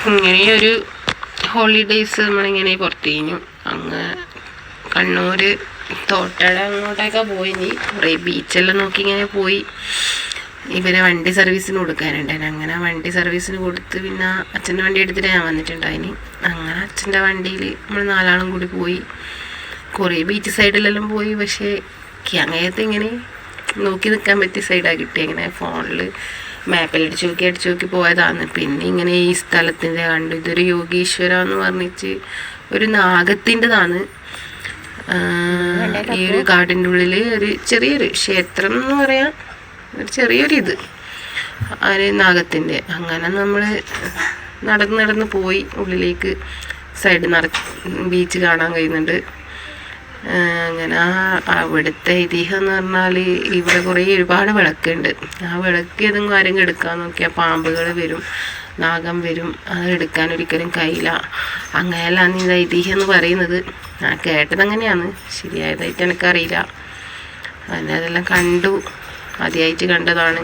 ഇങ്ങനെ ഒരു ഹോളിഡേയ്സ് നമ്മളിങ്ങനെ പുറത്ത് കഴിഞ്ഞു. അങ്ങ് കണ്ണൂർ തോട്ടട അങ്ങോട്ടൊക്കെ പോയിനി. കുറേ ബീച്ചെല്ലാം നോക്കി ഇങ്ങനെ പോയി. ഇവരെ വണ്ടി സർവീസിന് കൊടുക്കാനുണ്ടായിന്. അങ്ങനെ വണ്ടി സർവീസിന് കൊടുത്ത് പിന്നെ അച്ഛൻ്റെ വണ്ടി എടുത്തിട്ട് ഞാൻ വന്നിട്ടുണ്ടായിന്. അങ്ങനെ അച്ഛൻ്റെ വണ്ടിയിൽ നമ്മൾ 4 ആളും കൂടി പോയി. കുറേ ബീച്ച് സൈഡിലെല്ലാം പോയി. പക്ഷേ അങ്ങനത്തെ ഇങ്ങനെ നോക്കി നിൽക്കാൻ പറ്റിയ സൈഡാണ് കിട്ടിയത്. ഇങ്ങനെ ഫോണിൽ മാപ്പിൽ അടിച്ചു നോക്കി പോയതാണ്. പിന്നെ ഇങ്ങനെ ഈ സ്ഥലത്തിൻ്റെ കണ്ടു. ഇതൊരു യോഗീശ്വര എന്ന് പറഞ്ഞിട്ട് ഒരു നാഗത്തിൻ്റെതാണ്. ഈ ഒരു കാടിൻ്റെ ഉള്ളിൽ ഒരു ചെറിയൊരു ക്ഷേത്രം എന്ന് പറയാം, ഒരു ചെറിയൊരിത് ഒരു നാഗത്തിൻ്റെ. അങ്ങനെ നമ്മൾ നടന്ന് പോയി ഉള്ളിലേക്ക്. സൈഡ് ബീച്ച് കാണാൻ കഴിയുന്നുണ്ട്. അങ്ങനെ അവിടുത്തെ ഐതിഹ്യം എന്ന് പറഞ്ഞാൽ ഇവിടെ ഒരുപാട് വിളക്കുണ്ട്. ആ വിളക്ക് ഏതെങ്കിലും ആരെങ്കിലും എടുക്കാൻ നോക്കിയാൽ പാമ്പുകൾ വരും, നാഗം വരും. അത് എടുക്കാൻ ഒരിക്കലും കഴിയില്ല. അങ്ങനെയല്ലാന്ന് ഇത് ഐതിഹ്യം എന്ന് പറയുന്നത്. ഞാൻ കേട്ടത് അങ്ങനെയാണ്, ശരിയായതായിട്ട് എനിക്കറിയില്ല. അതെല്ലാം കണ്ടു, ആദ്യമായിട്ട് കണ്ടതാണ്.